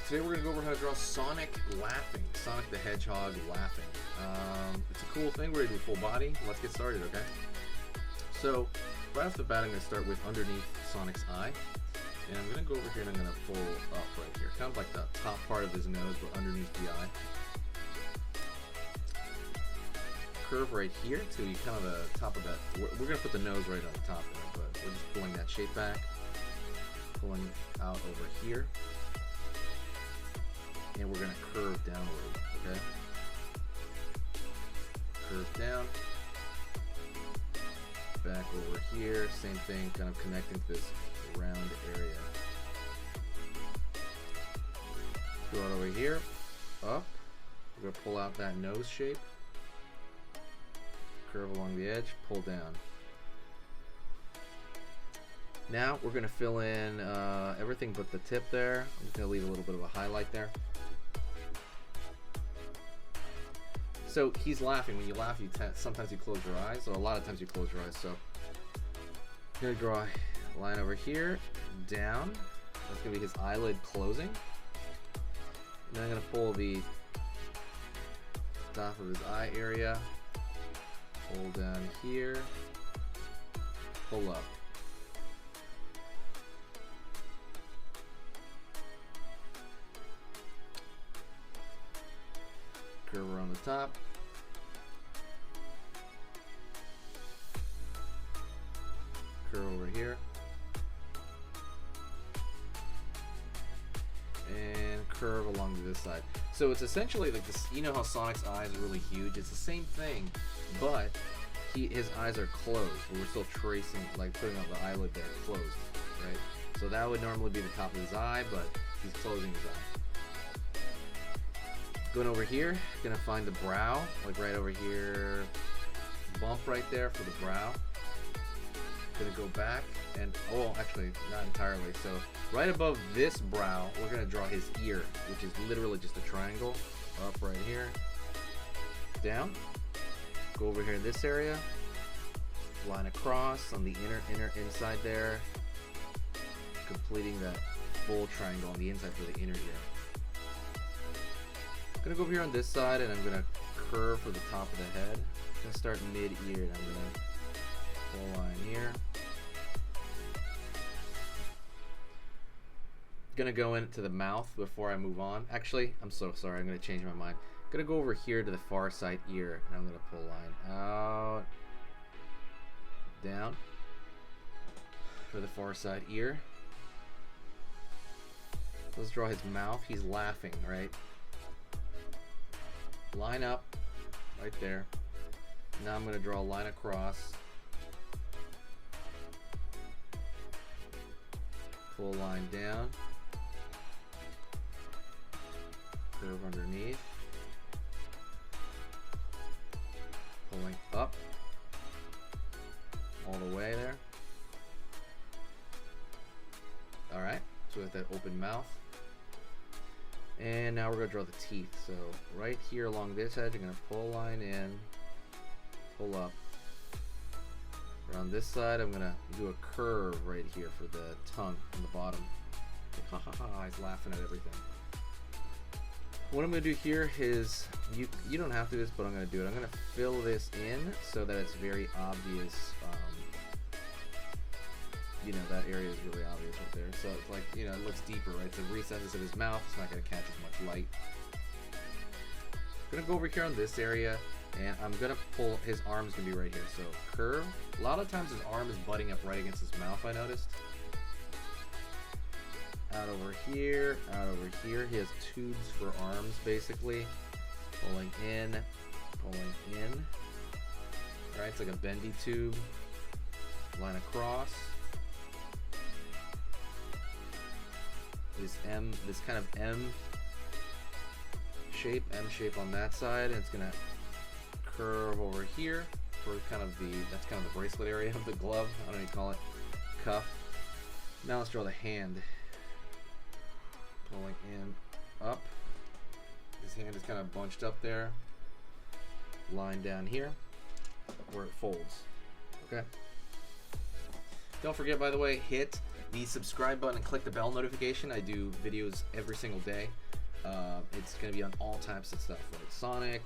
Today we're going to go over how to draw Sonic laughing. Sonic the Hedgehog laughing. It's a cool thing. We're going to do full body. Let's get started, okay? So, right off the bat, I'm going to start with underneath Sonic's eye. And I'm going to go over here and I'm going to pull up right here. Kind of like the top part of his nose, but underneath the eye. Curve right here to kind of the top of that. We're going to put the nose right on the top there, but we're just pulling that shape back. Pulling out over here. And we're going to curve down a little bit, okay? Curve down. Back over here, same thing, kind of connecting to this round area. Go out over here, up. We're going to pull out that nose shape. Curve along the edge, pull down. Now we're going to fill in everything but the tip there. I'm just going to leave a little bit of a highlight there. So he's laughing. When you laugh, sometimes you close your eyes. So a lot of times you close your eyes. So I'm going to draw a line over here, down. That's going to be his eyelid closing. And then I'm going to pull the top of his eye area. Pull down here. Pull up. Curve around the top. Curve over here. And curve along to this side. So it's essentially like this, you know how Sonic's eyes are really huge? It's the same thing, but his eyes are closed, but we're still tracing, like putting out the eyelid there, closed, right? So that would normally be the top of his eye, but he's closing his eye. Going over here, gonna find the brow, like right over here, bump right there for the brow. Gonna go back and, oh, actually, not entirely. So right above this brow, we're gonna draw his ear, which is literally just a triangle. Up right here, down. Go over here in this area, line across on the inner inside there, completing that full triangle on the inside for the inner ear. I'm gonna go over here on this side and I'm gonna curve for the top of the head. I'm gonna start mid-ear and I'm gonna pull a line here. Gonna go into the mouth before I move on. Actually, I'm so sorry, I'm gonna change my mind. Gonna go over here to the far side ear and I'm gonna pull a line out, down for the far side ear. Let's draw his mouth. He's laughing, right? Line up right there. Now I'm going to draw a line across. Pull a line down. Curve underneath. Pulling up. All the way there. Alright, so with that open mouth. And now we're going to draw the teeth. So right here along this edge, I'm going to pull a line in, pull up. Around this side, I'm going to do a curve right here for the tongue on the bottom. Ha ha ha, he's laughing at everything. What I'm going to do here is, you don't have to do this, but I'm going to do it. I'm going to fill this in so that it's very obvious. You know, that area is really obvious right there. So it's like, you know, it looks deeper, right? It's the recesses of his mouth. It's not going to catch as much light. I'm going to go over here on this area, and I'm going to pull, his arm's going to be right here. So curve. A lot of times his arm is butting up right against his mouth, I noticed. Out over here, out over here. He has tubes for arms, basically. Pulling in, pulling in. All right, it's like a bendy tube. Line across. This kind of M shape on that side, and it's gonna curve over here for that's kind of the bracelet area of the glove. I don't know what you call it, cuff. Now let's draw the hand. Pulling in, up. His hand is kind of bunched up there. Line down here where it folds. Okay. Don't forget, by the way, hit the subscribe button and click the bell notification. I do videos every single day. It's going to be on all types of stuff, like Sonic,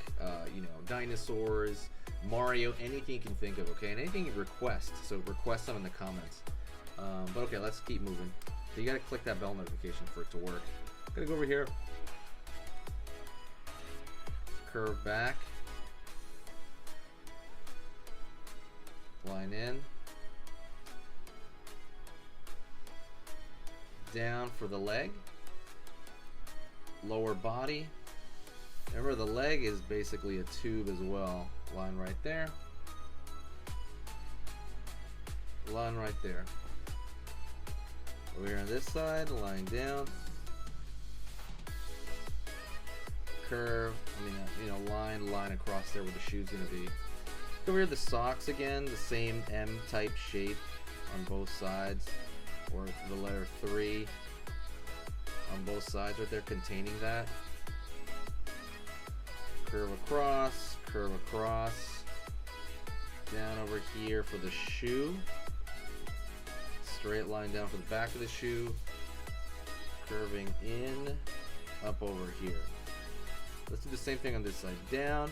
you know, dinosaurs, Mario, anything you can think of, okay? And anything you request, so request them in the comments. But okay, let's keep moving. So you got to click that bell notification for it to work. I'm going to go over here, curve back, line in, down for the leg, lower body. Remember, the leg is basically a tube as well. Line right there, line right there. Over here on this side, line down, curve, you know, line across there where the shoe's gonna be. Over here, the socks again, the same M-type shape on both sides, or the letter 3 on both sides right there containing that. Curve across, down over here for the shoe. Straight line down for the back of the shoe, curving in, up over here. Let's do the same thing on this side. Down,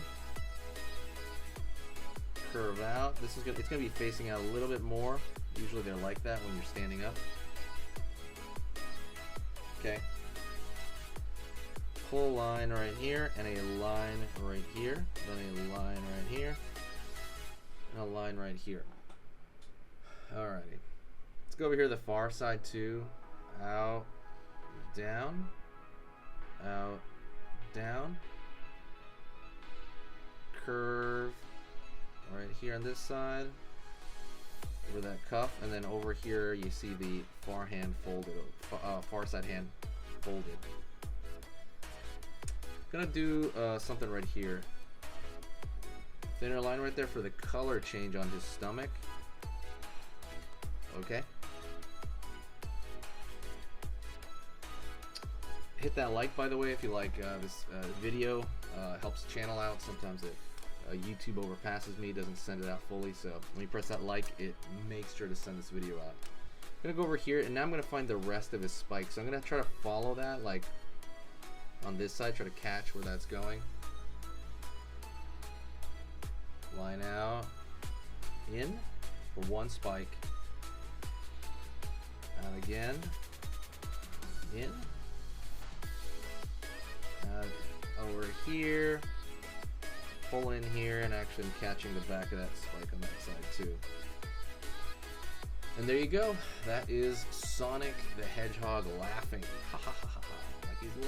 curve out. It's gonna be facing out a little bit more. Usually they're like that when you're standing up. Okay. Pull a line right here and a line right here, then a line right here, and a line right here. Alrighty. Let's go over here to the far side too. Out, down, out, down. Curve right here on this side over that cuff, and then over here you see the far hand folded, far side hand folded. Gonna do something right here. Thinner line right there for the color change on his stomach. Okay. Hit that like, by the way, if you like this video. Helps the channel out. Sometimes YouTube overpasses me, doesn't send it out fully, so when you press that like, it makes sure to send this video out. I'm gonna go over here, and now I'm gonna find the rest of his spike. So I'm gonna try to follow that, like on this side, try to catch where that's going. Line out, in for one spike, out again, in, out over here, pull in here, and actually I'm catching the back of that spike on that side too. And there you go. That is Sonic the Hedgehog laughing. Ha ha ha ha ha. Like he's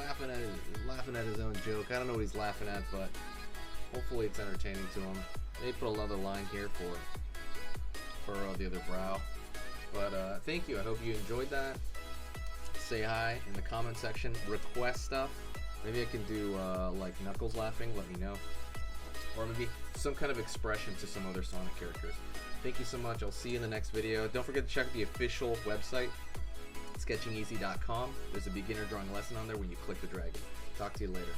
laughing at his own joke. I don't know what he's laughing at, but hopefully it's entertaining to him. They put another line here for the other brow. But thank you. I hope you enjoyed that. Say hi in the comment section. Request stuff. Maybe I can do like Knuckles laughing. Let me know. Or maybe some kind of expression to some other Sonic characters. Thank you so much. I'll see you in the next video. Don't forget to check out the official website, sketchingeasy.com. There's a beginner drawing lesson on there when you click the dragon. Talk to you later.